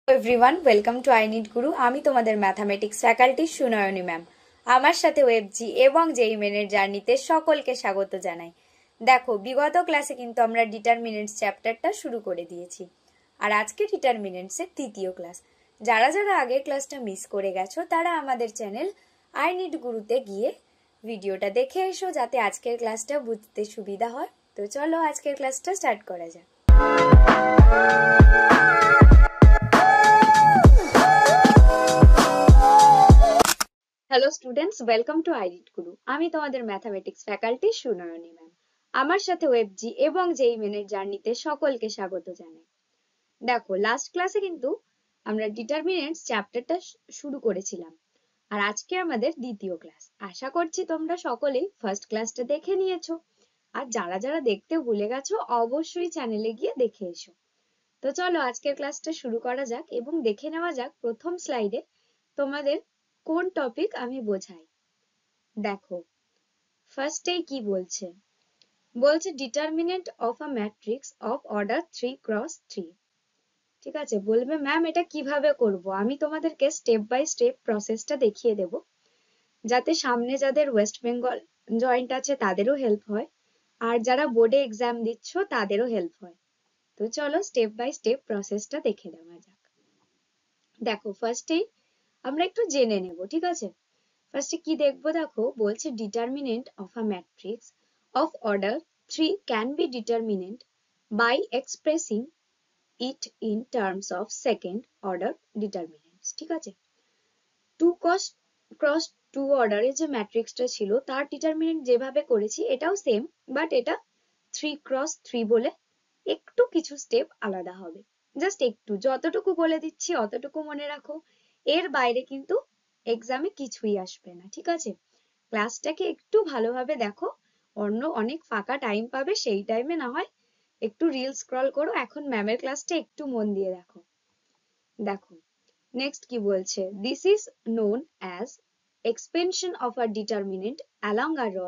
Everyone, welcome to I need গুরু। আমি তোমাদের mathematics faculty Sunayani ma'am. আমার সাথে ওয়েবজি এবং জেই মেনের জার্নিতে সকলকে স্বাগত জানাই। দেখো, বিগত ক্লাসে কিন্তু আমরা ডিটারমিনেন্টস চ্যাপ্টারটা শুরু করে দিয়েছি, আর আজকে ডিটারমিনেন্টসের তৃতীয় ক্লাস। যারা যারা আগের ক্লাসটা মিস করে গেছো তারা আমাদের চ্যানেল আই নিড গুরুতে গিয়ে ভিডিওটা দেখে এসো, যাতে আজকের ক্লাসটা বুঝতে সুবিধা হয়। তো চলো আজকের ক্লাসটা স্টার্ট করা যাক। Hello students, welcome to I need গুরু। আমি তোমাদের ম্যাথামেটিক্স ফ্যাকাল্টি সুনয়নী ম্যাম। আমার সাথে ওয়েবজি এবং জেই মেনের জার্নিতে সকলকে স্বাগত জানাই। দেখো, লাস্ট ক্লাসে কিন্তু আমরা ডিটারমিনেন্টস চ্যাপ্টারটা শুরু করেছিলাম, আর আজকে আমাদের দ্বিতীয় ক্লাস। আশা করছি তোমরা সকলেই ফার্স্ট ক্লাসটা দেখে নিয়েছো, আর যারা যারা দেখতে ভুলে গেছো অবশ্যই চ্যানেলে গিয়ে দেখে এসো। তো চলো আজকের ক্লাসটা শুরু করা যাক এবং দেখে নেওয়া যাক প্রথম স্লাইডে তোমাদের কোন টপিক আমি বোঝাই। দেখো, ফার্স্টেই কি বলছে, determinant of a matrix of order 3x3। ঠিক আছে, বলবে ম্যাম এটা কিভাবে করব। আমি তোমাদেরকে স্টেপ বাই স্টেপ প্রসেসটা দেখিয়ে দেব, যাতে সামনে যাদের ওয়েস্ট বেঙ্গল জয়েন্ট আছে তাদেরও হেল্প হয়, আর যারা বোর্ডে এক্সাম দিচ্ছ তাদেরও হেল্প হয়। তো চলো স্টেপ বাই স্টেপ প্রসেসটা দেখে নেওয়া যাক। দেখো, ফার্স্টেই আমরা একটু জেনে নেব, ঠিক আছে। ফার্স্টে কি দেখবো, দেখো বলছে determinant of a matrix of order 3 can be determinant by expressing it in terms of second order determinants. ঠিক আছে, 2 x 2 অর্ডারের যে ম্যাট্রিক্সটা ছিল তার ডিটারমিনেন্ট যেভাবে করেছি এটাও সেম, বাট এটা 3x3 বলে একটু কিছু স্টেপ আলাদা হবে। জাস্ট একটু, যতটুকু বলে দিচ্ছি অতটুকু মনে রাখো, এর বাইরে কিন্তু এক্সামে কিছুই আসবে না। ঠিক আছে, ক্লাসটাকে একটু ভালোভাবে দেখো, অন্য অনেক ফাঁকা টাইম পাবে, সেই টাইমে না হয় একটু রিল স্ক্রল করো, এখন ম্যামের ক্লাসটা একটু মন দিয়ে দেখো। দেখো নেক্সট কি বলছে, this is known as expansion of a determinant along a row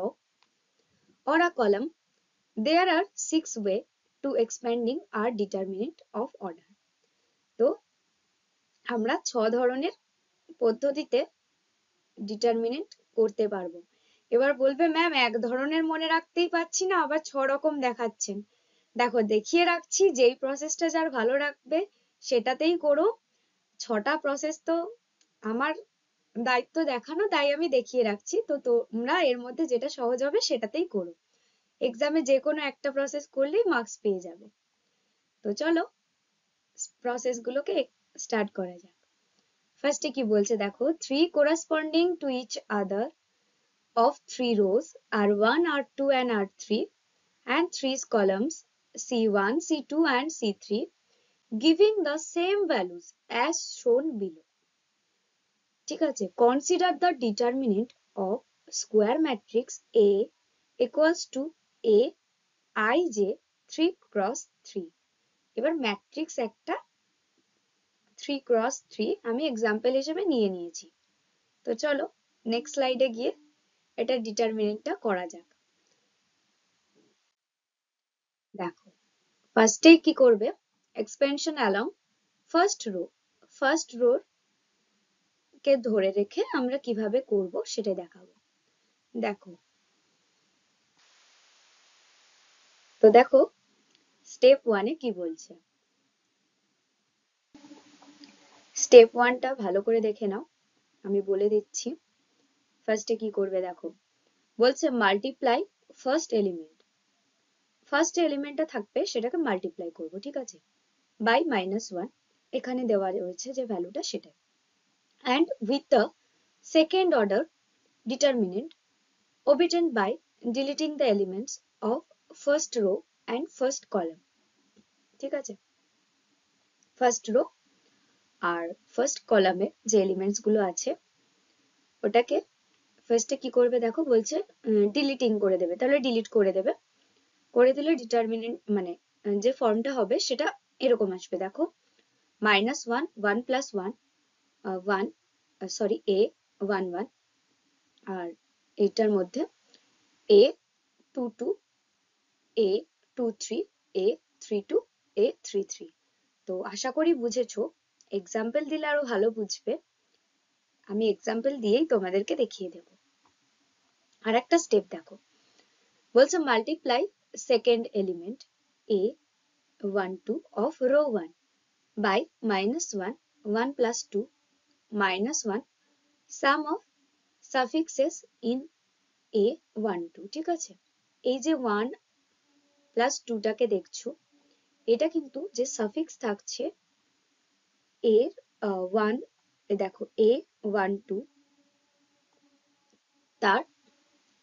or a column. There are 6 ways to expanding our determinant of order. তো আমরা 6 ধরনের পদ্ধতিতে ডিটারমিনেন্ট করতে পারবো। এবার বলবে ম্যাম এক ধরনের মনে রাখতেই পাচ্ছি না, আবার 6 রকম দেখাচ্ছেন। দেখো দেখিয়ে রাখছি, যেই প্রসেসটা যার ভালো রাখবে সেটাতেই করো। 6টা প্রসেস তো আমার দায়িত্ব দেখানো, তাই আমি দেখিয়ে রাখছি। তো তোমরা এর মধ্যে যেটা সহজ হবে সেটাতেই করো, এক্সামে যে কোনো একটা প্রসেস করলেই মার্কস পেয়ে যাবে। তো চলো প্রসেস গুলোকে স্টার্ট করা যাক। ফার্স্টে কি বলছে, দেখো 3 corresponding to each other of 3 rows R1 R2 and R3 and 3 columns C1 C2 and C3 giving the same values as shown below. ঠিক আছে, consider the determinant of square matrix A equals to A ij 3x3। এবার matrix একটা 3x3 আমি example হিসেবে নিয়ে নিয়েছি। তো চলো নেক্সট স্লাইডে গিয়ে এটা ডিটারমিনেন্টটা করা যাক। দেখো ফার্স্টেই কি করবে, এক্সপেনশন অ্যালং ফার্স্ট রো কে ধরে রেখে আমরা কিভাবে করব সেটা দেখাবো। দেখো, তো দেখো স্টেপ 1 এ কি বলছে, স্টেপ 1টা ভালো করে দেখে নাও, আমি বলে দিচ্ছি। ফার্স্টে কি করবে, দেখো বলছে মাল্টিপ্লাই ফার্স্ট এলিমেন্টটা থাকবে সেটাকে মাল্টিপ্লাই করব। ঠিক আছে, বাই -1, এখানে দেওয়া রয়েছে যে ভ্যালুটা সেটাই, and with the second order determinant obtained by deleting the elements of first row and first column। ঠিক আছে, ফার্স্ট রো আর ফার্স্ট কলামে যে এলিমেন্টস গুলো আছে ওটাকে ফার্স্টে কি করবে, দেখো বলছে ডিলিটিং করে দেবে, তাহলে ডিলিট করে দেবে। করে দিলে ডিটারমিনেন্ট মানে যে ফর্মটা হবে সেটা এরকম আসবে। দেখো -1 1 + 1 1 সরি a 1 1, আর এটার মধ্যে a 2 2 a 2 3 a 3 2 a 3 3। তো আশা করি বুঝেছো এক্সাম্পল দিলে আরো ভালো বুঝবে, আমি এক্সাম্পল দিয়েই তোমাদেরকে দেখিয়ে দেব। আর একটা স্টেপ দেখো, বলছে multiply second element a12 of row 1 by -1 1 plus 2 minus 1 sum of suffixes in a12, ঠিক আছে? এই যে 1 প্লাস 2 টাকে দেখছো, এটা কিন্তু যে সাফিক্স থাকছে এর 1, দেখো a12 তার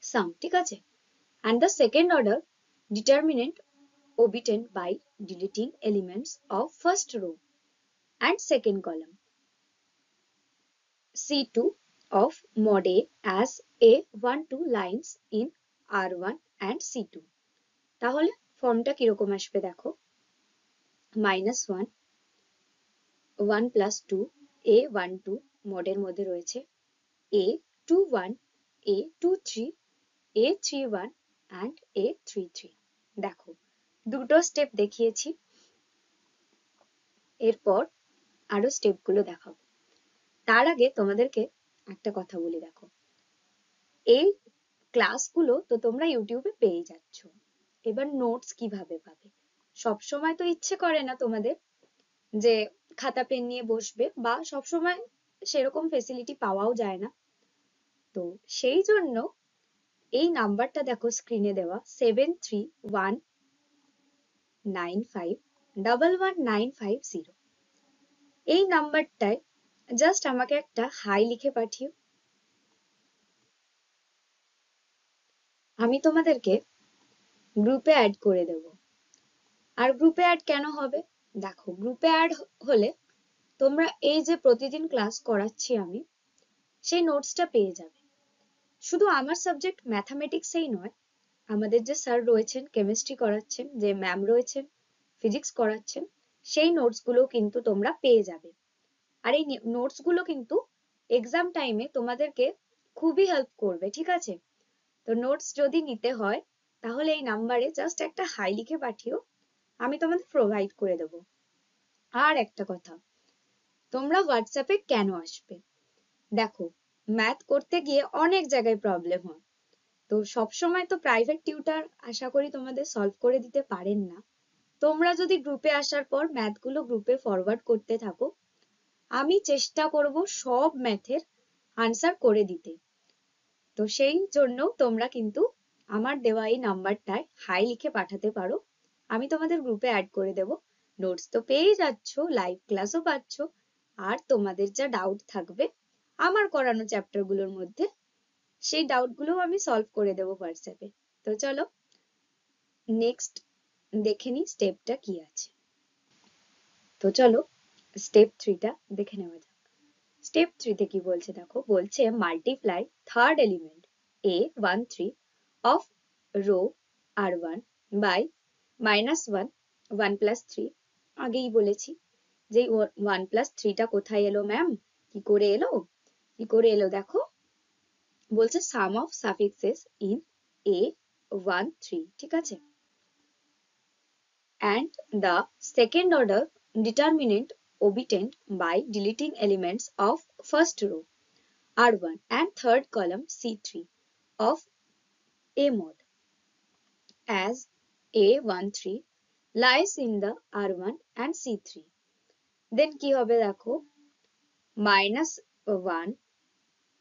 সাম, ঠিক আছে? and the second order determinant obtained by deleting elements of first row and second column C2 of mod A as A12 lines in R1 and C2। তাহলে ফর্মটা কিরকম আসবে দেখো, -1 1 plus 2 A12 মডের মধ্যে রয়েছে A21 A23 A31 and A33। দেখো দুটো step দেখিয়েছি, এরপর আরো স্টেপগুলো দেখাবো। তার আগে তোমাদেরকে একটা কথা বলি, দেখো এই ক্লাসগুলো তো তোমরা ইউটিউবে পেয়ে যাচ্ছ, এবার নোটস কিভাবে পাবে? সবসময় তো ইচ্ছে করে না তোমাদের যে খাতা পেন নিয়ে বসবে, বা সবসময় সেরকম ফেসিলিটি পাওয়াও যায় না। তো সেই জন্য এই নাম্বারটা দেখো স্ক্রিনে দেওয়া 7319511950, এই নাম্বারটায় জাস্ট আমাকে একটা হাই লিখে পাঠিও। আমি তোমাদেরকে গ্রুপে অ্যাড করে দেব। আর গ্রুপে অ্যাড কেন হবে? দেখো গ্রুপে অ্যাড হলে তোমরা এই যে প্রতিদিন ক্লাস করাচ্ছি আমি, সেই নোটসটা পেয়ে যাবে। শুধু আমার সাবজেক্ট ম্যাথামেটিক্সেই নয়, আমাদের যে স্যার রয়েছেন কেমিস্ট্রি করাচ্ছেন, যে ম্যাম রয়েছেন ফিজিক্স করাচ্ছেন, সেই নোটসগুলো কিন্তু তোমরা পেয়ে যাবে। আর এই নোটসগুলো কিন্তু এক্সাম টাইমে তোমাদেরকে খুবই হেল্প করবে, ঠিক আছে? তো নোটস যদি নিতে হয় তাহলে এই নাম্বারে জাস্ট একটা হাই লিখে পাঠিও, আমি তোমাদের প্রোভাইড করে দেব। আর একটা কথা, তোমরা হোয়াটসঅ্যাপে কেন আসবে? দেখো ম্যাথ করতে গিয়ে অনেক জায়গায় প্রবলেম হয়, তো সবসময় তো প্রাইভেট টিউটর আশা করি তোমাদের সলভ করে দিতে পারেন না। তোমরা যদি গ্রুপে আসার পর ম্যাথগুলো গ্রুপে ফরওয়ার্ড করতে থাকো, আমি চেষ্টা করব সব ম্যাথের আনসার করে দিতে। তো সেই জন্য তোমরা কিন্তু আমার দেওয়া এই নাম্বারটায় হাই লিখে পাঠাতে পারো, আমি তোমাদের গ্রুপে অ্যাড করে দেব। নোটস তো পেয়েই যাচ্ছ, লাইভ ক্লাসও পাচ্ছ, আর তোমাদের যা ডাউট থাকবে আমার করানো চ্যাপ্টারগুলোর মধ্যে, সেই ডাউটগুলোও আমি সলভ করে দেবো হোয়াটসঅ্যাপে। তো চলো নেক্সট দেখে নিই স্টেপটা কি আছে। তো চলো স্টেপ 3টা দেখে নেওয়া যাক। স্টেপ 3তে কি বলছে দেখো, বলছে multiply third element A13 of row R1 by -1 1 plus 3। আগেই বলেছি যে 1 plus 3টা কোথায় এলো ম্যাম, কি করে এলো? কি করে এলো দেখো, বলছে সাম অফ সাফিক্সেস ইন A13, ঠিক আছে? and the second order determinant obtained by deleting elements of first row R1 and third column C3 of A mod as A13 lies in the R1 and C3। then কি হবে দেখো, -1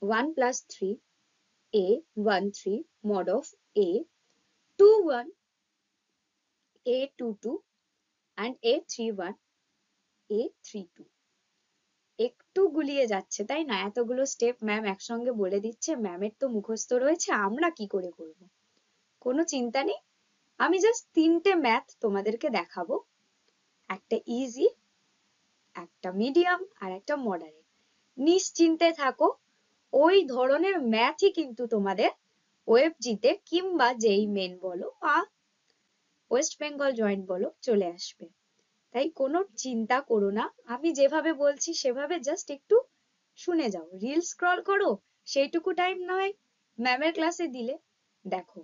1 plus 3 A13 mod of A21 A22 and A31 A32। একটু গুলিয়ে যাচ্ছে তাই না? এতগুলো step ma'am একসঙ্গে বলে দিচ্ছে, ম্যামের তো মুখস্থ রয়েছে, আমরা কি করে করব? কোনো চিন্তা নেই, আমি জাস্ট 3টে ম্যাথ তোমাদেরকে দেখাবো, একটা ইজি, একটা মিডিয়াম আর একটা মডারেট। নিশ্চিন্তে থাকো, ওই ধরনের ম্যাথই কিন্তু তোমাদের ওএফজিতে কিংবা যেই মেন বলো বা ওয়েস্ট বেঙ্গল জয়েন্ট বলো চলে আসবে। তাই কোনো চিন্তা করো না, আমি যেভাবে বলছি সেভাবে জাস্ট একটু শুনে যাও, রিল স্ক্রল করো, সেইটুকু টাইম নয় ম্যামের ক্লাসে দিলে। দেখো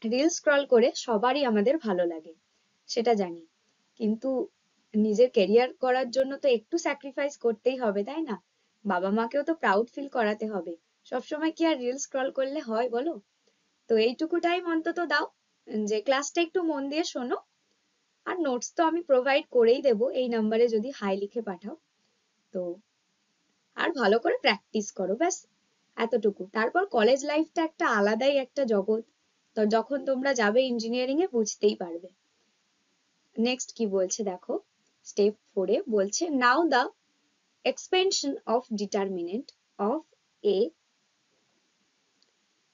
রিল স্ক্রল করে সবারই আমাদের ভালো লাগে, সেটা জানি, কিন্তু নিজের ক্যারিয়ার করার জন্য তো একটু স্যাক্রিফাইস করতেই হবে, তাই না? বাবা মাকেও তো প্রাউড ফিল করাতে হবে। সবসময় কি আর রিল স্ক্রল করলে হয় বলো? তো এইটুকু টাইম অন্তত দাও যে ক্লাসটা একটু মন দিয়ে শোনো। আর নোটস তো আমি প্রোভাইড করেই দেবো এই নাম্বারে যদি হাই লিখে পাঠাও। তো আর ভালো করে প্র্যাকটিস করো, ব্যাস এতটুকু। তারপর কলেজ লাইফটা একটা আলাদাই একটা জগৎ। তো যখন তোমরা যাবে ইঞ্জিনিয়ারিং এ বুঝতেই পারবে। নেক্সট কি বলছে দেখো, স্টেপ 4 এ বলছে নাও the expansion of determinant of a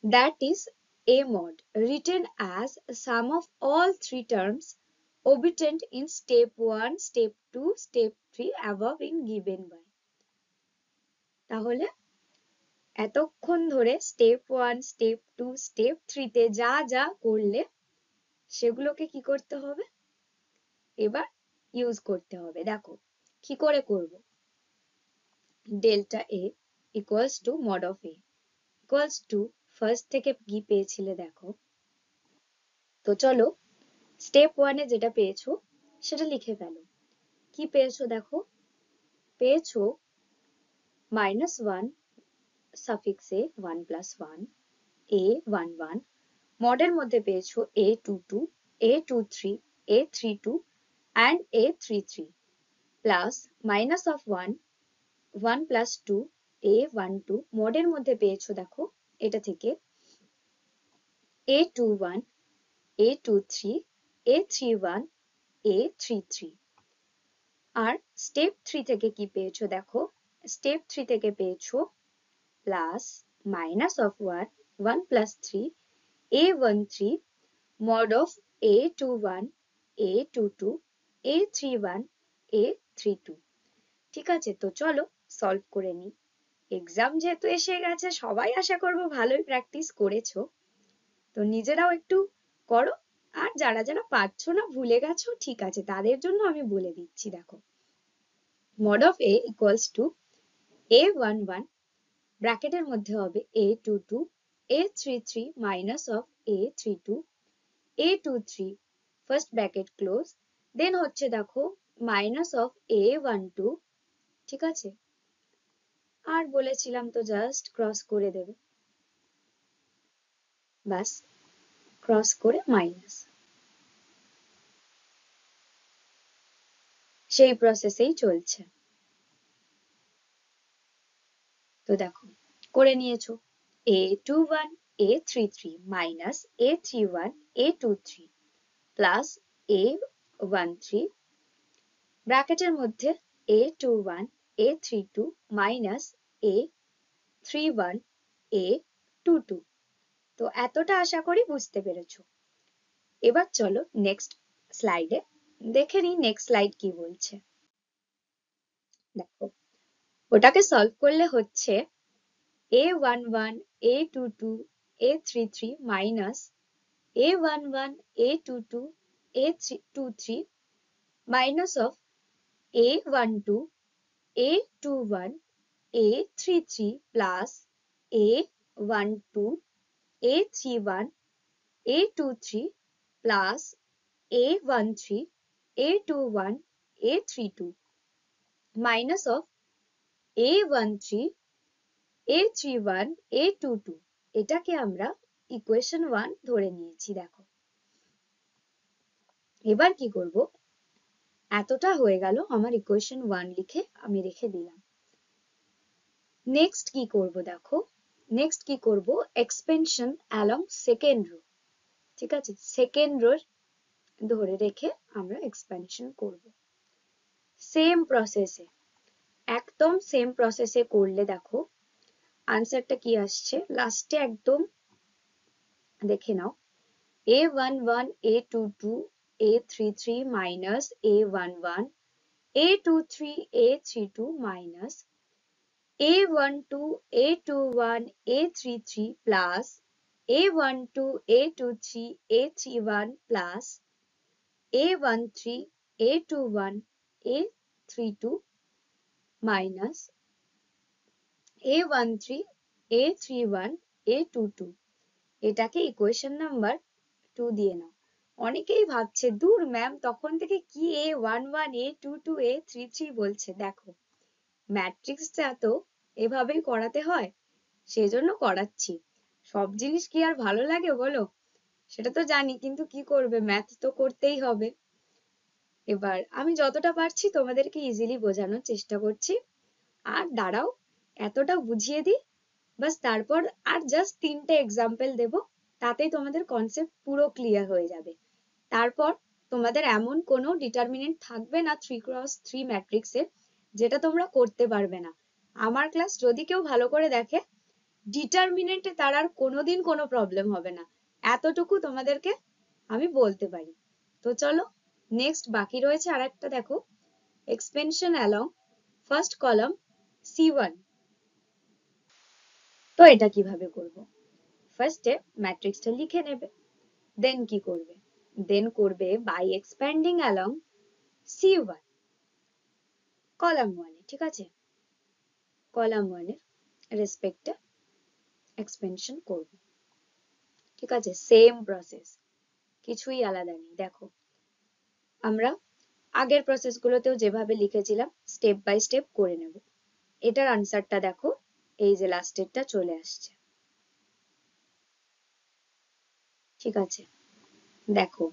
that is a mod written as sum of all three terms obtained in step 1, step 2, step 3 above in given by। তাহলে এতক্ষণ ধরে স্টেপ 1, স্টেপ 2, স্টেপ 3 তে যা যা করলে সেগুলোকে কি করতে হবে, এবার ইউজ করতে হবে। দেখো কি করে করব। Delta A equals to mod of A equals to, first থেকে কি পেয়েছিলে দেখো। তো চলো স্টেপ 1 এ যেটা পেয়েছো সেটা লিখে ফেলো। কি পেয়েছো দেখো, পেয়েছো -1 সাফিক্স এ 1 প্লাস 1 a11, মডের মধ্যে পেয়েছো a22, a23, a32 and a33 plus minus of 1 1 plus 2 a12, মডের মধ্যে পেয়েছো দেখো এটা থেকে a21, a23, a31, a33। আর স্টেপ 3 থেকে কি পেয়েছো দেখো, স্টেপ 3 থেকে পেয়েছো plus minus of 1 1 plus 3 a13, mod of a21, a22, a31, a32। ঠিক আছে, তো চলো সলভ করে নিই। এক্সাম যেহেতু এসে গেছে সবাই আশা করবো ভালোই প্র্যাকটিস করেছো। তো নিজেরাও একটু করো। আর যারা যারা পারছো না, ভুলে গেছো, ঠিক আছে, তাদের জন্য আমি বলে দিচ্ছি। দেখো mod of a equals to a11, ব্র্যাকেটের মধ্যে হবে a22, a33 minus of a32, a23 first bracket close, then হচ্ছে দেখো মাইনাস অফ a12। ঠিক আছে, আর বলেছিলাম তো জাস্ট ক্রস করে দেবে, বাস ক্রস করে মাইনাস, সেই প্রসেসেই চলছে। তো দেখো করে নিয়েছো a21, a33 minus a31, a23 plus a13, ব্র্যাকেটের মধ্যে a21, a32 minus a31, a22। তো এতটা আশা করি বুঝতে পেরেছো। এবার চলো নেক্সট স্লাইডে দেখে নিই নেক্সট স্লাইড কি বলছে। দেখো ওটাকে সলভ করলে হচ্ছে a11, a22, a33 minus a11, a22, a23 minus of a12, a21, a33 plus a12, a31, a23 plus a13, a21, a32 minus of a13, a31, a22। এটাকে আমরা ইকুয়েশন 1 ধরে নিয়েছি। দেখো এবার কি করব, এতটা হয়ে গেল আমার ইকুয়েশন 1 লিখে আমি রেখে দিলাম। নেক্সট কি করব দেখো, নেক্সট কি করব, এক্সপেনশন অ্যালং সেকেন্ড রো। ঠিক আছে, সেকেন্ড রো ধরে রেখে আমরা এক্সপেনশন করব সেম প্রসেসে, একদম সেম প্রসেসে করলে দেখো আনসারটা কি আসছে লাস্টে একদম দেখে নাও। a11, a22, a33 minus a11, a23, a32 minus a12, a21, a33 plus a12, a23, a31 plus a13, a21, a32 minus a13, a31, a22। এটাকে ইকুয়েশন নাম্বার 2 দিয়ে নাও। অনেকেই ভাবছে দূর ম্যাম তখন থেকে কি A11 A22 A33 বলছে। দেখো ম্যাট্রিক্সটা তো এভাবেই করাতে হয়, সেজন্য করাচ্ছি। সব জিনিস কি আর ভালো লাগে বলো? সেটা তো জানি, কিন্তু কি করবে, ম্যাথ তো করতেই হবে। এবার আমি যতটা পারছি তোমাদেরকে ইজিলি বোঝানোর চেষ্টা করছি। আর দাঁড়াও এতটা বুঝিয়ে দিই, বাস তারপর আর জাস্ট 3টে এক্সাম্পল দেব, তাতেই তোমাদের কনসেপ্ট পুরো ক্লিয়ার হয়ে যাবে। তারপর তোমাদের এমন কোনো ডিটারমিনেন্ট থাকবে না 3x3 ম্যাট্রিক্সের যেটা তোমরা করতে পারবে না। আমার ক্লাস যদি কেউ ভালো করে দেখে, ডিটারমিনেন্টে তার আর কোনোদিন কোনো প্রবলেম হবে না, এতটুকু তোমাদেরকে আমি বলতে পারি। তো চলো নেক্সট বাকি রয়েছে আর একটা, দেখো expansion along first column C1। তো এটা কিভাবে করব? ফার্স্টে ম্যাট্রিক্সটা লিখে নেবে, দেন কি করবে, দেন করবে by expanding along C1 column 1 এ, ঠিক আছে? কলাম 1 এর রেসপেক্টে এক্সপেনশন করব, ঠিক আছে? সেম প্রসেস, কিছুই আলাদা নেই। দেখো আমরা আগের প্রসেস গুলোতেও যেভাবে লিখেছিলাম স্টেপ বাই স্টেপ করে নেব। এটার আনসারটা দেখো, এই যে লাস্টেরটা চলে আসছে, ঠিক আছে? দেখো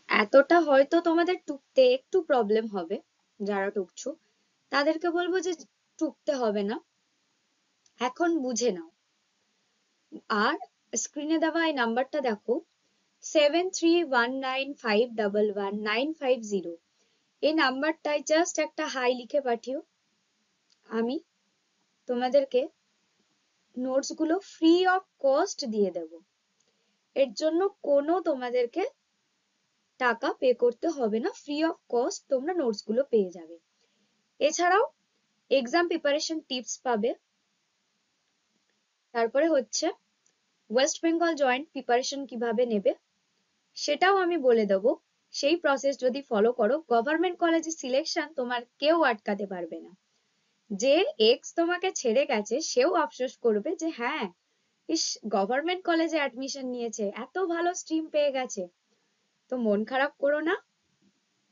এতটা হয়তো তোমাদের টুকতে একটু প্রবলেম হবে, যারা টুকছো তাদেরকে বলবো যে টুকতে হবে না, এখন বুঝে নাও। আর স্ক্রিনে দেওয়া এই নাম্বারটা দেখো 7319511950, এই নাম্বারটায় জাস্ট একটা হাই লিখে পাঠিও। আমি তোমাদেরকে নোটস গুলো ফ্রি অফ কস্ট দিয়ে দেব, এর জন্য কোনো তোমাদেরকে টাকা পে করতে হবে না, ফ্রি অফ কস্ট তোমরা নোটস গুলো পেয়ে যাবে। এছাড়াও এক্সাম প্রিপারেশন টিপস পাবে। তারপরে হচ্ছে ওয়েস্ট বেঙ্গল জয়েন্ট প্রিপারেশন কিভাবে নেবে সেটাও আমি বলে দেবো। সেই প্রসেস যদি ফলো করো, গভর্নমেন্ট কলেজে সিলেকশন তোমার কেউ আটকাতে পারবে না। যে এক্স তোমাকে ছেড়ে গেছে সেও আফসোস করবে যে হ্যাঁ, ইস গভর্নমেন্ট কলেজে অ্যাডমিশন নিয়েছে, এত ভালো স্ট্রিম পেয়ে গেছে। তো মন খারাপ করো না,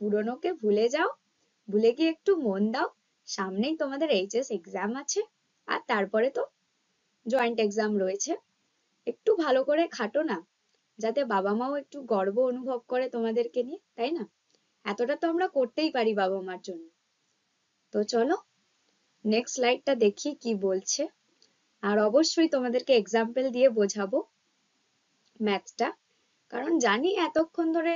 পুরনোকে ভুলে যাও, ভুলে গিয়ে একটু মন দাও। সামনেই তোমাদের এইচএস এক্সাম আছে, আর তারপরে তো জয়েন্ট এক্সাম রয়েছে। একটু ভালো করে খাটো না, যাতে বাবা মাও একটু গর্ব অনুভব করে তোমাদেরকে নিয়ে, তাই না? এতটা তো আমরা করতেই পারি বাবা মার জন্য। তো চলো নেক্সট স্লাইডটা দেখি কি বলছে। আর অবশ্যই তোমাদেরকে এক্সাম্পল দিয়ে বোঝাবো ম্যাথটা, কারণ জানি এতক্ষণ ধরে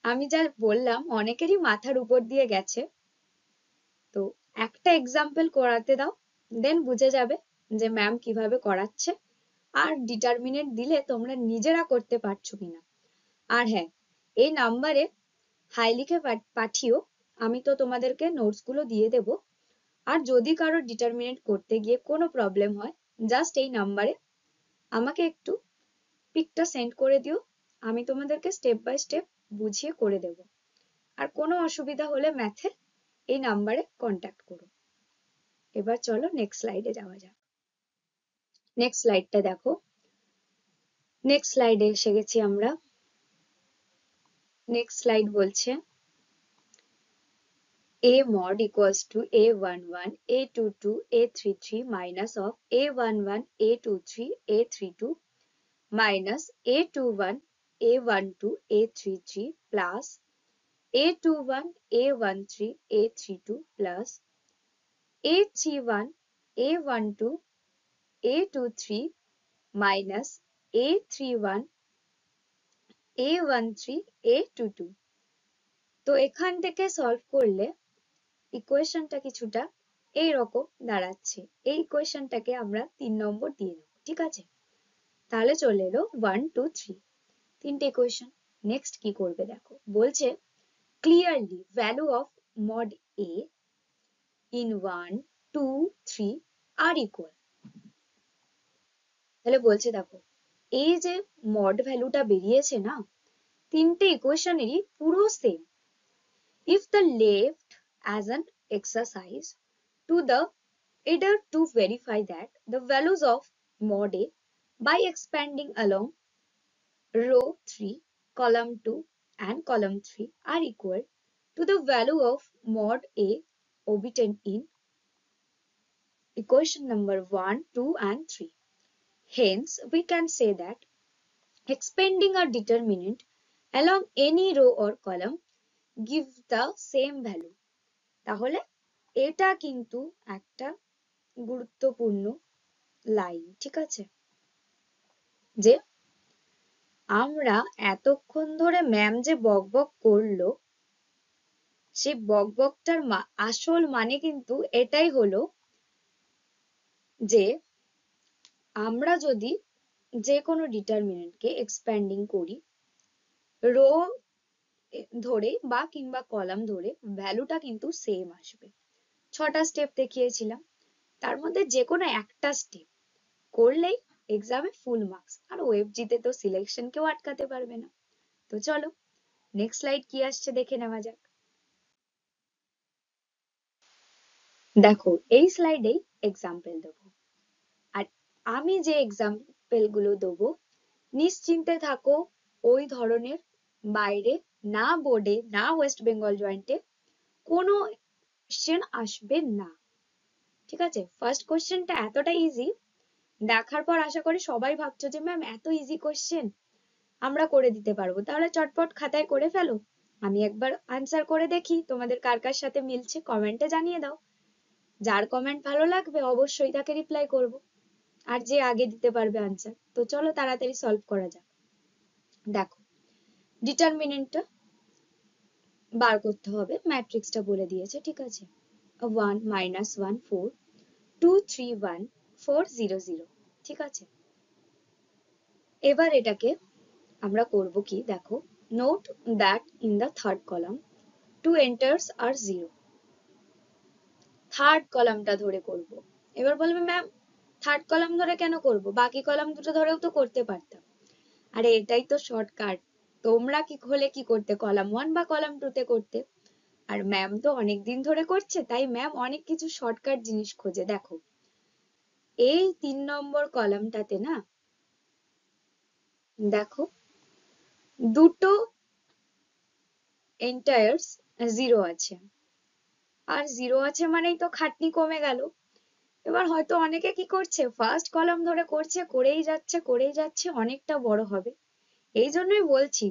আমি যা বললাম অনেকেরই মাথার উপর দিয়ে গেছে। তো একটা এক্সাম্পল করাতে দাও, দেন বুঝে যাবে যে ম্যাম কিভাবে করাচ্ছে, আর ডিটারমিনেন্ট দিলে তোমরা নিজেরা করতে পারছো কিনা। আর হ্যাঁ, এই নাম্বারে হাই লিখে পাঠিও, আমি তো তোমাদেরকে নোটস গুলো দিয়ে দেব। আর যদি কারো ডিটারমিনেন্ট করতে গিয়ে কোনো প্রবলেম হয়, জাস্ট এই নাম্বারে আমাকে একটু পিকটা সেন্ড করে দিও, আমি তোমাদেরকে স্টেপ বাই স্টেপ বুঝিয়ে করে দেব। আর কোনো অসুবিধা হলে ম্যাথে এই নাম্বারে কন্ট্যাক্ট করো। এবার চলো নেক্সট স্লাইডে যাওয়া যাক। নেক্সট স্লাইডটা দেখো, নেক্সট স্লাইডে এসে গেছি আমরা। নেক্সট স্লাইড বলছে A mod equals to A11 A22 A33 minus of A11 A23 A32 minus A21 A12 A33 plus A21 A13 A32 plus A31 A12 A23 minus A31 A13 A22। তো এখান থেকে solve করলে ইকুয়েশনটা কিছুটা এইরকম দাঁড়াচ্ছে। এই ইকুয়েশনটাকে আমরা 3 নম্বর দিয়ে নেব, ঠিক আছে? তাহলে চলে এলো 1 2 3, তিনটে ইকুয়েশন। নেক্সট কি করবে দেখো, বলছে clearly value of mod a in 1 2 3 are equal. তাহলে বলছে দেখো এই যে মড ভ্যালুটা বেরিয়েছে না, তিনটে ইকুয়েশনেরই পুরো same. If the left as an exercise to the either to verify that the values of mod A by expanding along row 3 column 2 and column 3 are equal to the value of mod A obtained in equation number 1, 2 and 3. Hence, we can say that expanding a determinant along any row or column gives the same value. তাহলে এটা কিন্তু একটা গুরুত্বপূর্ণ line, ঠিক আছে? যে আমরা এতক্ষণ ধরে ম্যাম যে বকবক করলো, সেই বকবকটার আসল মানে কিন্তু এটাই হলো যে আমরা যদি যে কোনো ডিটারমিনেন্টকে এক্সপ্যান্ডিং করি রো ধরে বা কিংবা কলাম ধরে, ভ্যালুটা কিন্তু সেম আসবে। 6টা স্টেপ দেখিয়েছিলাম, তার মধ্যে যে কোনো একটা স্টেপ করলেই এক্সামে ফুল মার্কস। আর ওএফজিতে তো সিলেকশন কেউ আটকাতে পারবে না। তো চলো নেক্সট স্লাইড কি আসছে দেখে নেওয়া যাক। দেখো এই স্লাইডেই এক্সাম্পল দেবো, আর আমি যে এক্সাম্পল গুলো দেবো নিশ্চিন্তে থাকো ওই ধরনের বাইরে না বোর্ডে না ওয়েস্ট বেঙ্গল জয়েন্টে কোনো কোশ্চেন আসবে না, ঠিক আছে? ফার্স্ট কোশ্চেনটা এতটা ইজি, দেখার পর আশা করি সবাই ভাবছো যে ম্যাম এত ইজি কোশ্চেন আমরা করে দিতে পারবো, তাহলে চটপট খাতায় করে ফেলো। আমি একবার আনসার করে দেখি তোমাদের কার কার সাথে মিলছে, কমেন্টে জানিয়ে দাও। যার কমেন্ট ভালো লাগবে অবশ্যই তাকে রিপ্লাই করব, আর যে আগে দিতে পারবে আনসার। তো চলো তাড়াতাড়ি সলভ করা যাক। দেখো ডিটারমিনেন্টটা বার করতে হবে, ম্যাট্রিক্সটা বলে দিয়েছে, ঠিক আছে? 1 -1 4 2 3 1 4 0 0, ঠিক আছে? এবার এটাকে আমরা করব কি, দেখো note that in the third column 2 enters are 0, third কলামটা ধরে করব। এবার বলবে ম্যাম থার্ড কলাম ধরে কেন করব, বাকি কলাম দুটো ধরেও তো করতে পারতাম। আরে এটাই তো শর্টকাট, তোমরা কি হলে কি করতে, কলাম 1 বা কলাম 2 তে করতে। আর ম্যাম তো অনেক দিন ধরে করছে, তাই ম্যাম অনেক কিছু শর্টকাট জিনিস খোঁজে। দেখো এই 3 নম্বর কলামটাতে না, দেখো দুটো এন্টায়ার্স 0 আছে, আর 0 আছে মানেই তো খাটনি কমে গেল। এবার হয়তো অনেকে কি করছে, ফার্স্ট কলাম ধরে করছে, করেই যাচ্ছে, অনেকটা বড় হবে। এই জন্যই বলছি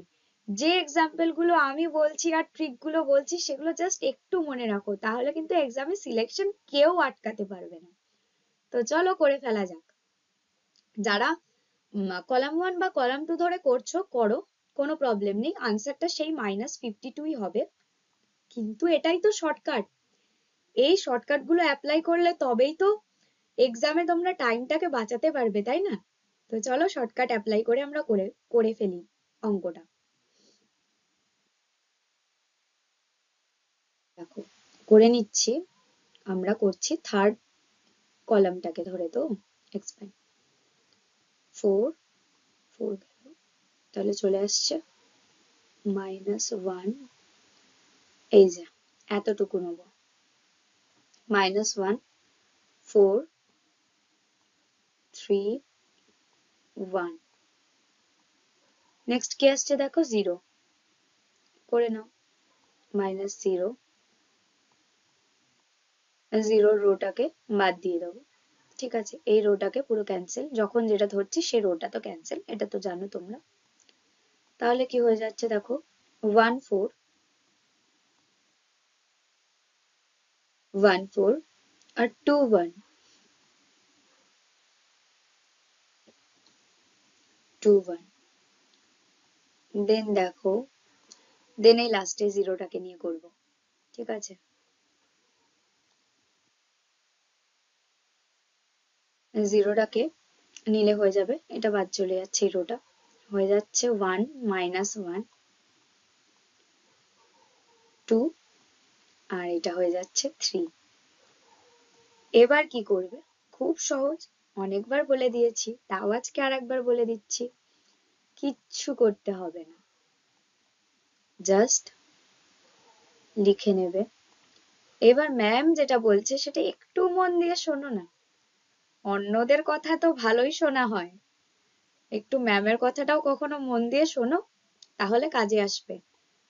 যে এক্সাম্পল গুলো আমি বলছি আর ট্রিক গুলো বলছি সেগুলো জাস্ট একটু মনে রাখো, তাহলে কিন্তু এক্সামে সিলেকশন কেউ আটকাতে পারবে না। তো চলো করে ফেলা যাক। যারা কলাম 1 বা কলাম 2 ধরে করছো করো, কোনো প্রবলেম নেই, আনসারটা সেই -52ই হবে। কিন্তু এটাই তো শর্টকাট, এই শর্টকাট গুলো অ্যাপ্লাই করলে তবেই তো এক্সামে তোমরা টাইমটাকে বাঁচাতে পারবে, তাই না? তো চলো শর্টকাট অ্যাপ্লাই করে আমরা করে ফেলি অঙ্কটা। দেখো করে নিচ্ছি, আমরা করছি থার্ড কলামটাকে ধরে, তো এক্সপ্যান্ড 4 4 গেল, তাহলে চলে আসছে -1, এই যে এতটুকু নেব, -1 4 3 1, নেক্সট কি আসছে দেখো 0, করে নাও -0 0 রোটাকে বাদ দিয়ে দেবো, ঠিক আছে? এই রোটাকে পুরো ক্যান্সেল, যখন যেটা ধরছি সেই রোটা তো ক্যান্সেল, এটা তো জানো তোমরা। তাহলে কি হয়ে যাচ্ছে দেখো 1 4 1 4 আর 2 1 2 1, দেন দেখো দেন এই লাস্টে জিরোটাকে নিয়ে করব, ঠিক আছে? জিরোটাকে নিলে হয়ে যাবে, এটা বাদ চলে যাচ্ছে, এই রোটা হয়ে যাচ্ছে 1 -1 2, আর এটা হয়ে যাচ্ছে 3। এবার কি করবে, খুব সহজ, অনেকবার বলে দিয়েছি, তাও আজকে আর একবার বলে দিচ্ছি, কিচ্ছু করতে হবে না, জাস্ট লিখে নেবে। এবার ম্যাম যেটা বলছে সেটা একটু মন দিয়ে শোনো না, অন্যদের কথা তো ভালোই শোনা হয়, একটু ম্যামের কথাটাও কখনো মন দিয়ে শোনো, তাহলে কাজে আসবে।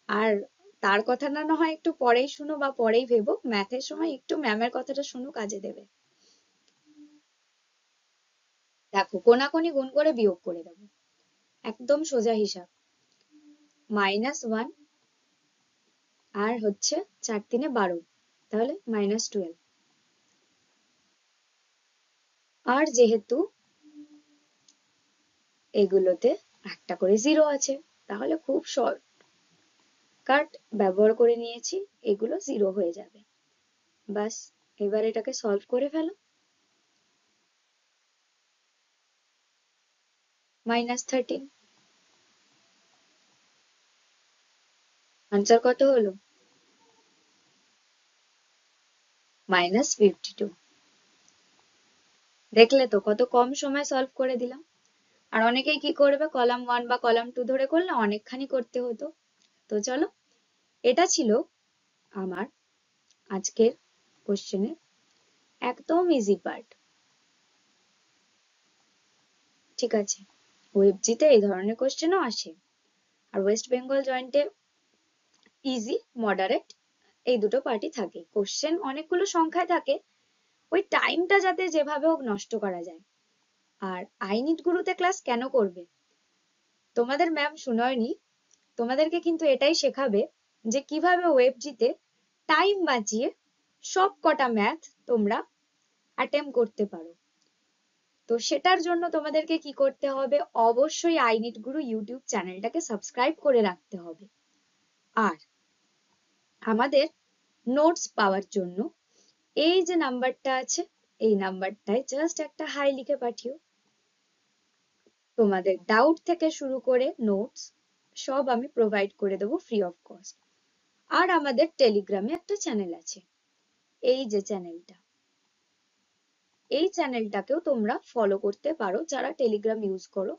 আর তার কথা না হয় একটু পরেই শুনো বা পরেই ভেবো, ম্যাথের সময় একটু ম্যামের কথাটা শুনো, কাজে দেবে। দেখো, কোনাকুনি গুণ করে বিয়োগ করে দেবো, একদম সোজা হিসাব। -1 আর হচ্ছে 4 3 12, তাহলে -12। আর যেহেতু এগুলোতে একটা করে জিরো আছে, তাহলে খুব শর্টকাট ব্যবহার করে নিয়েছি, এগুলো জিরো হয়ে যাবে। বাস, এবার এটাকে সলভ করে ফেলো। -13। আনসার কত হলো? -52। দেখলে তো কত কম সময় সলভ করে দিলাম। আর অনেকেই কি করবে, কলাম 1 বা কলাম 2 ধরে করলে অনেকখানি করতে হতো। তো চলো, এটা ছিল আমার আজকের কোশ্চেনের একদম ইজি পার্ট। ঠিক আছে, ওয়েবজিতে এই ধরনের কোশ্চেনও আসে। আর ওয়েস্ট বেঙ্গল জয়েন্টে ইজি, মডারেট এই দুটো পার্টই থাকে। কোশ্চেন অনেকগুলো সংখ্যায় থাকে, ওই টাইমটা যাতে যেভাবে হোক নষ্ট করা যায়। আর আই নিড গুরুতে ক্লাস কেন করবে? তোমাদের ম্যাম শুনোয়নি, তোমাদেরকে কিন্তু এটাই শেখাবে যে কিভাবে ওয়েবজিতে টাইম বাঁচিয়ে সব কটা ম্যাথ তোমরা অ্যাটেম্প করতে পারো। তো সেটার জন্য তোমাদেরকে কি করতে হবে, অবশ্যই আই নিড গুরু ইউটিউব চ্যানেলটাকে সাবস্ক্রাইব করে রাখতে হবে। আর আমাদের নোটস পাওয়ার জন্য এই যে নাম্বারটা আছে, এই নাম্বারটায় জাস্ট একটা হাই লিখে পাঠিও। তোমাদের ডাউট থেকে শুরু করে নোটস সব আমি প্রোভাইড করে দেবো ফ্রি অফ কস্ট। আর আমাদের টেলিগ্রামে একটা চ্যানেল আছে, এই যে চ্যানেলটা, এই চ্যানেলটাকেও তোমরা ফলো করতে পারো যারা টেলিগ্রাম ইউজ করো।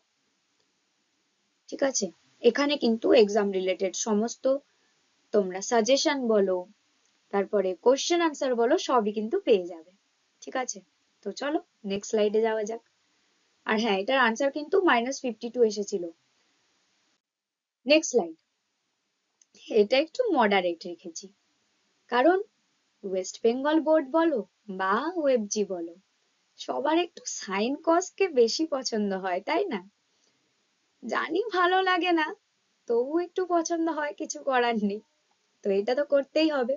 ঠিক আছে, এখানে কিন্তু এক্সাম রিলেটেড সমস্ত তোমরা সাজেশন বলো, তারপরে কোশ্চেন আনসার বলো, সবই কিন্তু পেয়ে যাবে। ঠিক আছে, তো চলো নেক্সট স্লাইডে যাওয়া যাক। আর হ্যাঁ, এটার আনসার কিন্তু -52 এসেছিল। Next slide. এটা একটু মডারেট রেখেছি, কারণ ওয়েস্ট বেঙ্গল বোর্ড বলো বা ওয়েবজি বলো, সবার একটু সাইন কসকে বেশি পছন্দ হয়, তাই না? জানি ভালো লাগে না, তবু একটু পছন্দ হয়, কিছু করার নেই। তো এটা তো করতেই হবে।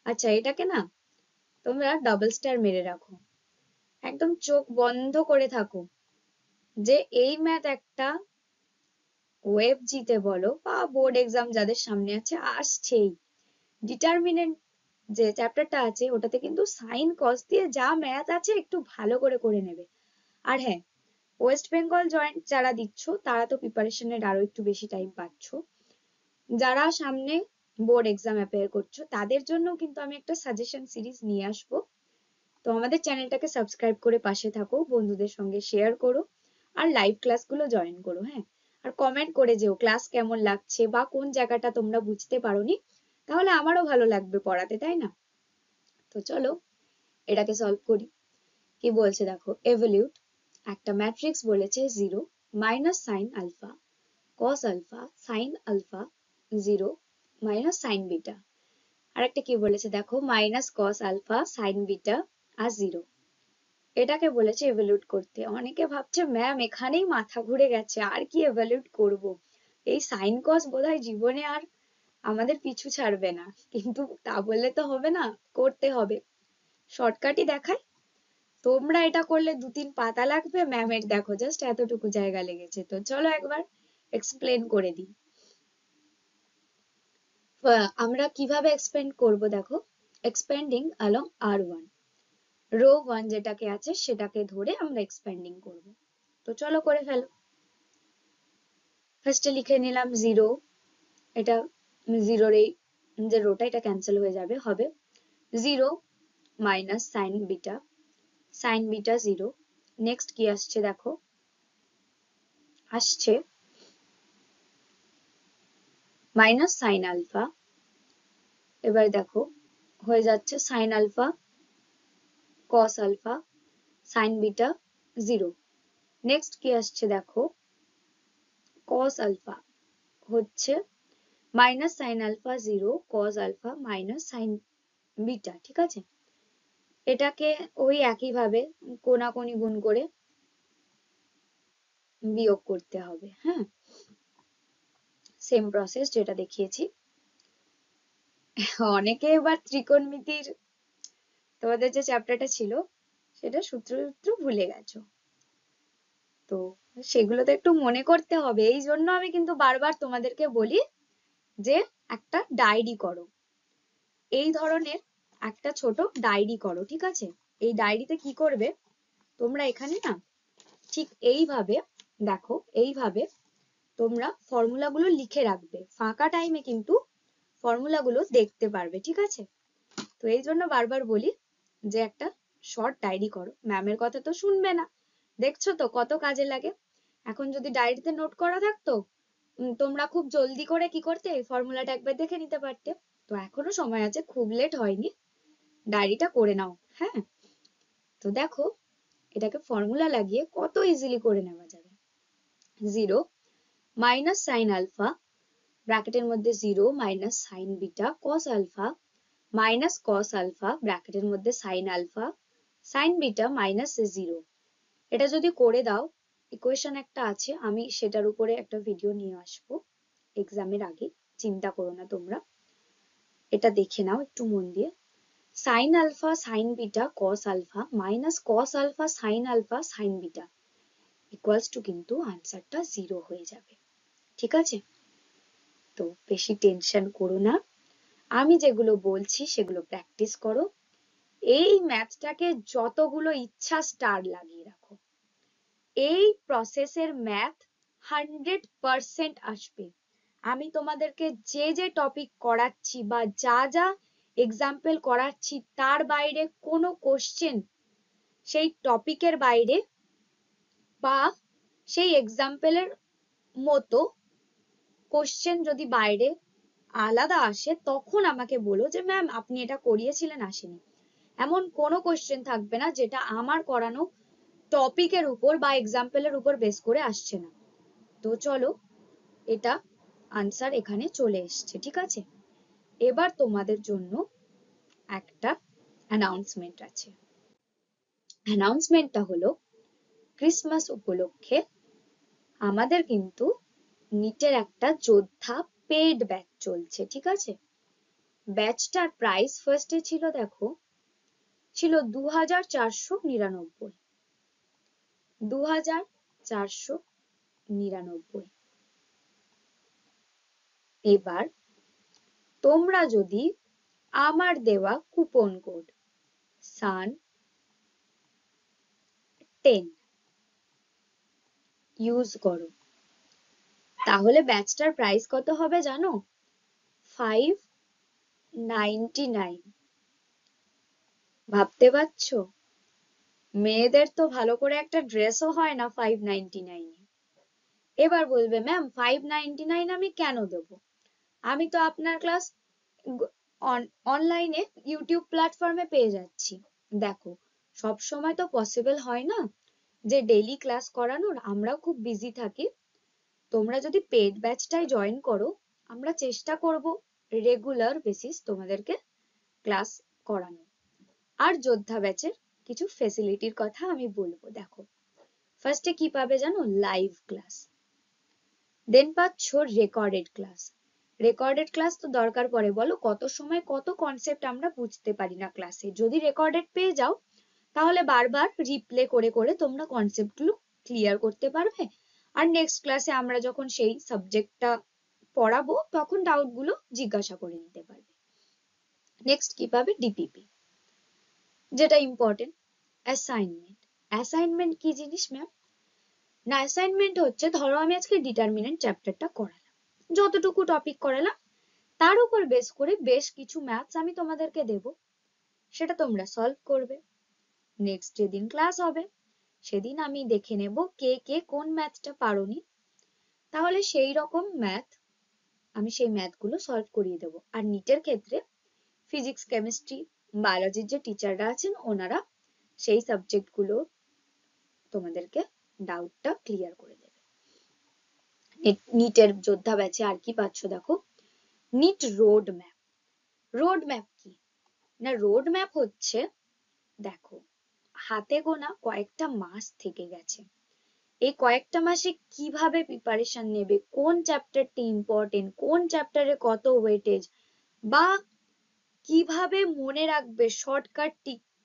আচ্ছা, এটাকে না তোমরা ডাবল স্টার মেরে রাখো, একদম চোখ বন্ধ করে থাকো, যে এই ম্যাথ একটা ওয়েবজিতে বলো বা বোর্ড এক্সাম যাদের সামনে আছে আসছেই। ডিটারমিনেন্ট যে চ্যাপ্টারটা আছে ওটাতে কিন্তু সাইন কস দিয়ে যা ম্যাথ আছে একটু ভালো করে করে নেবে। আর হ্যাঁ, ওয়েস্ট বেঙ্গল জয়েন্ট যারা দিচ্ছ তারা তো প্রিপারেশনের আরো একটু বেশি টাইম পাচ্ছ। যারা সামনে বোর্ড এক্সাম অ্যাপিয়ার করছো তাদের জন্য কিন্তু আমি একটা সাজেশন সিরিজ নিয়ে আসবো। তো আমাদের চ্যানেলটাকে সাবস্ক্রাইব করে পাশে থাকো, বন্ধুদের সঙ্গে শেয়ার করো, আর লাইভ ক্লাসগুলো জয়েন করো। হ্যাঁ, আর কমেন্ট করে যেও ক্লাস কেমন লাগছে বা কোন জায়গাটা তোমরা বুঝতে পারোনি, তাহলে আমারও ভালো লাগবে পড়াতে, তাই না? তো চলো এটাকে সলভ করি। কি বলছে দেখো, এভলিউট একটা ম্যাট্রিক্স বলেছে 0 minus sine alpha cos alpha sine alpha 0 minus sine beta. আর একটা কি বলেছে দেখো, minus cos alpha sine beta আর 0। এটাকে বলেছে এভালুয়েট করতে। অনেকে ভাবছে ম্যাম এখানেই মাথা ঘুরে গেছে, আর কি এভালুয়েট করব, এই সাইন কস বোধহয় জীবনে আর আমাদের পিছু ছাড়বে না। কিন্তু তা বললে তো হবে না, করতে হবে। শর্টকাটই দেখাই, তোমরা এটা করলে 2-3 পাতা লাগবে, ম্যামের দেখো জাস্ট এতটুকু জায়গা লেগেছে। তো চলো একবার এক্সপ্লেন করে দিই। আমরা কিভাবে এক্সপেন্ড করব দেখো, এক্সপেন্ডিং অ্যালং R1, রো 1 যেটাকে আছে সেটাকে ধরে আমরা এক্সপেন্ডিং করব। তো চলো করে ফেলো। ফার্স্টে লিখে নিলাম 0, এটা 0 এই যে রোটা এটা ক্যান্সেল হয়ে যাবে, হবে 0 মাইনাস সাইন বিটা 0। নেক্সট কি আসছে দেখো, আসছে মাইনাস সাইন আলফা। এবার দেখো হয়ে যাচ্ছে sine alpha cos alpha sine beta 0। Next কি আসছে দেখো, কস আলফা হচ্ছে minus sine alpha 0 cos alpha minus sine beta, ঠিক আছে? এটাকে ওই একইভাবে কোনাকুনি গুণ করে বিয়োগ করতে হবে। হ্যাঁ, সেম প্রসেস যেটা দেখিয়েছি। অনেকে এবার ত্রিকোণমিতির তোমাদের যে চ্যাপ্টারটা ছিল সেটা সূত্র ভুলে গেছো, তো সেগুলো তো একটু মনে করতে হবে। এই জন্য আমি কিন্তু বারবার তোমাদেরকে বলি যে একটা ডায়েরি করো, এই ধরনের একটা ছোট ডায়েরি করো, ঠিক আছে? এই ডায়েরিতে কি করবে তোমরা, এখানে না ঠিক এইভাবে দেখো, এইভাবে তোমরা ফর্মুলাগুলো লিখে রাখবে, ফাঁকা টাইমে কিন্তু ফর্মুলাগুলো দেখতে পারবে, ঠিক আছে? তো এই জন্য বারবার বলি যে একটা শর্ট ডায়েরি করো। ম্যামের কথা তো শুনবে না, দেখছো তো কত কাজে লাগে। এখন যদি ডায়েরিতে নোট করা থাকতো, তোমরা খুব জলদি করে কি করতে, ফর্মুলাটা একবার দেখে নিতে পারতে। তো এখনো সময় আছে, খুব লেট হয়নি, ডায়েরিটা করে নাও। হ্যাঁ, তো দেখো এটাকে ফর্মুলা লাগিয়ে কত ইজিলি করে নেওয়া যাবে। 0 মাইনাস সাইন আলফা ব্র্যাকেটের মধ্যে 0 minus sine beta cos alpha minus cos alpha ব্র্যাকেটের মধ্যে sine alpha sine beta minus 0। এটা যদি করে দাও, ইকুয়েশন একটা আছে, আমি সেটার উপরে একটা ভিডিও নিয়ে আসবো এক্সামের আগে, চিন্তা করো না তোমরা, এটা দেখে নাও একটু মন দিয়ে। Sine alpha sine beta cos alpha minus cos alpha sine alpha sine beta equals to কিন্তু আনসারটা 0 হয়ে যাবে, ঠিক আছে? তো বেশি টেনশন করো না, আমি যেগুলো বলছি সেগুলো প্র্যাকটিস করো। এই ম্যাথটাকে যতগুলো ইচ্ছা স্টার লাগিয়ে রাখো, এই প্রসেসের ম্যাথ 100% আসবে। আমি তোমাদেরকে যে যে টপিক করাচ্ছি বা যা যা এক্সাম্পল করাচ্ছি তার বাইরে কোনো কোশ্চেন, সেই টপিকের বাইরে বা সেই এক্সাম্পলের মতো কোশ্চেন যদি বাইরে আলাদা আসে, তখন আমাকে বলো যে ম্যাম আপনি এটা করিয়েছিলেন আসেনি। এমন কোনো কোশ্চেন থাকবে না যেটা আমার করানো টপিকের উপর বা এক্সাম্পলের উপর বেস করে আসছে না। তো চলো, এটা আনসার এখানে চলে এসছে, ঠিক আছে? এবার তোমাদের জন্য একটা অ্যানাউন্সমেন্ট আছে। অ্যানাউন্সমেন্টটা হলো, ক্রিসমাস উপলক্ষে আমাদের কিন্তু নিটের একটা যোদ্ধা পেইড ব্যাচ চলছে, ঠিক আছে? ব্যাচটার প্রাইস ফার্স্টে ছিল, দেখো, ছিল 2499, 2499। এবার তোমরা যদি আমার দেওয়া কুপন কোড SUN10 ইউজ করো, তাহলে ব্যাচটার প্রাইস কত হবে জানো? 599। ভাবতে পারছো? মেয়েদের তো ভালো করে একটা ড্রেসও হয় না 599 এ। এবার বলবে ম্যাম 599 আমি কেন দেবো, আমি তো আপনার ক্লাস অনলাইনে ইউটিউব প্ল্যাটফর্মে পেয়ে যাচ্ছি। দেখো, সব সময় তো পসিবল হয় না যে ডেইলি ক্লাস করানোর, আমরাও খুব বিজি থাকি। তোমরা যদি পেড ব্যাচটায় জয়েন করো, আমরা চেষ্টা করব রেগুলার বেসিস তোমাদেরকে ক্লাস করানো। আর যোদ্ধা ব্যাচের কিছু ফেসিলিটির কথা আমি বলবো। দেখো, ফার্স্টে কি পাবে জানো? লাইভ ক্লাস, দেন পাচ্ছ রেকর্ডেড ক্লাস। রেকর্ডেড ক্লাস তো দরকার পড়ে, বলো কত সময় কত কনসেপ্ট আমরা বুঝতে পারি না ক্লাসে, যদি রেকর্ডেড পেয়ে যাও তাহলে বারবার রিপ্লে করে করে তোমরা কনসেপ্টগুলো ক্লিয়ার করতে পারবে। আর নেক্সট ক্লাসে আমরা যখন সেই সাবজেক্টটা পড়াবো তখন ডাউট গুলো জিজ্ঞাসা করে নিতে পারবে। নেক্সট কি পাবে? ডিপিপি, যেটা ইম্পর্টেন্ট। অ্যাসাইনমেন্ট, অ্যাসাইনমেন্ট কি জিনিস ম্যাম? না, অ্যাসাইনমেন্ট হচ্ছে, ধরো আমি আজকে ডিটারমিনেন্ট চ্যাপ্টারটা করালাম, যতটুকু টপিক করালাম তার উপর বেস করে বেশ কিছু ম্যাথস আমি তোমাদেরকে দেব, সেটা তোমরা সলভ করবে। নেক্সট যেদিন ক্লাস হবে সেদিন আমি দেখে নেব কে কে কোন ম্যাথটা পারোনি, তাহলে সেই রকম ম্যাথ আমি সেই ম্যাথগুলো সলভ করিয়ে দেবো। আর নিটের ক্ষেত্রে ফিজিক্স কেমিস্ট্রি বায়োলজির যে টিচাররা আছেন ওনারা সেই সাবজেক্টগুলো তোমাদেরকে ডাউটটা ক্লিয়ার করে দেবে। নিটের যোদ্ধা ব্যাচে আর কি পাচ্ছ দেখো, NEET road map. Road map কি না, রোড ম্যাপ হচ্ছে, দেখো হাতে গোনা কয়েকটা মাস থেকে গেছে, এই কয়েকটা মাসে কিভাবে প্রিপারেশন নেবে, কোন চ্যাপ্টারটি ইম্পর্টেন্ট, কোন চ্যাপ্টারে কত ওয়েটেজ, বা কিভাবে মনে রাখবে শর্টকাট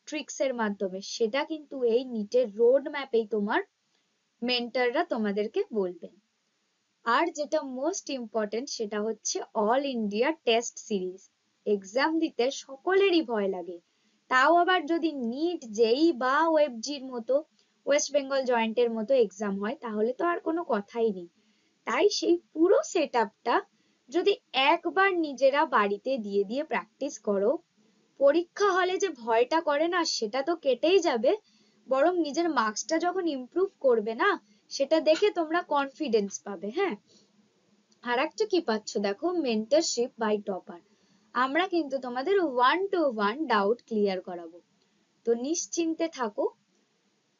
ট্রিক্স এর মাধ্যমে, সেটা কিন্তু এই নিটের রোড ম্যাপেই তোমার মেন্টররা তোমাদেরকে বলবেন। আর যেটা মোস্ট ইম্পর্টেন্ট সেটা হচ্ছে all India test series. Exam দিতে সকলেরই ভয় লাগে, তাও আবার যদি নিট জেই বা ওয়েবজির মতো, ওয়েস্ট বেঙ্গল জয়েন্টের মতো এক্সাম হয়, তাহলে তো আর কোনো কথাই নেই। তাই সেই পুরো সেট আপটা যদি একবার নিজেরা বাড়িতে দিয়ে দিয়ে প্র্যাকটিস করো, পরীক্ষা হলে যে ভয়টা করে না সেটা তো কেটেই যাবে, বরং নিজের মার্কসটা যখন ইমপ্রুভ করবে না, সেটা দেখে তোমরা কনফিডেন্স পাবে। হ্যাঁ, আর একটা কি পাচ্ছ দেখো, মেন্টরশিপ বাই টপার। আমরা কিন্তু তোমাদের 1-to-1 ডাউট ক্লিয়ার করাবো। তো নিশ্চিন্তে থাকো,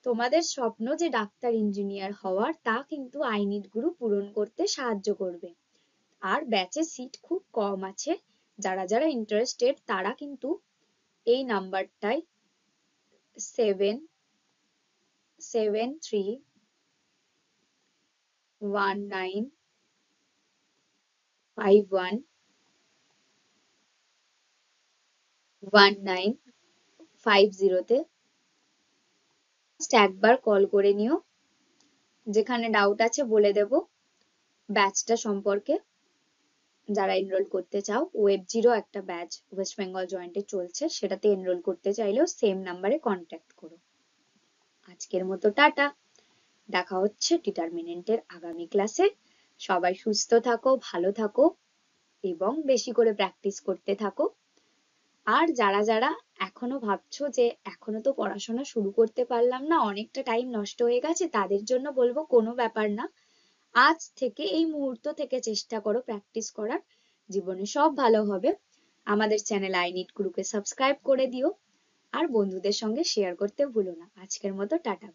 তোমাদের স্বপ্ন যে ডাক্তার ইঞ্জিনিয়ার হওয়ার, তা কিন্তু আই নিট গুরু পূরণ করতে সাহায্য করবে। আর ব্যাচে সিট খুব কম আছে, যারা যারা ইন্টারেস্টেড তারা কিন্তু এই নাম্বারটায় 7731911950 তে একবার কল করে নিও, যেখানে ডাউট আছে বলে দেব। ব্যাচটা সম্পর্কে যারা এনরোল করতে চাও, ওয়েবজিরও একটা ব্যাচ ওয়েস্ট বেঙ্গল জয়েন্টে চলছে, সেটাতে এনরোল করতে চাইলেও সেম নাম্বারে কন্ট্যাক্ট করো। আজকের মতো টাটা, দেখা হচ্ছে ডিটারমিনেন্টের আগামী ক্লাসে। সবাই সুস্থ থাকো, ভালো থাকো এবং বেশি করে প্র্যাকটিস করতে থাকো। আর যারা যারা এখনো ভাবছো যে এখনো তো পড়াশোনা শুরু করতে পারলাম না, অনেকটা টাইম নষ্ট হয়ে গেছে, তাদের জন্য বলবো কোনো ব্যাপার না, আজ থেকে এই মুহূর্ত থেকে চেষ্টা করো প্র্যাকটিস করার, জীবনে সব ভালো হবে। আমাদের চ্যানেল আই নিট গুরুকে সাবস্ক্রাইব করে দিও, আর বন্ধুদের সঙ্গে শেয়ার করতে ভুলো না। আজকের মতো টাটা।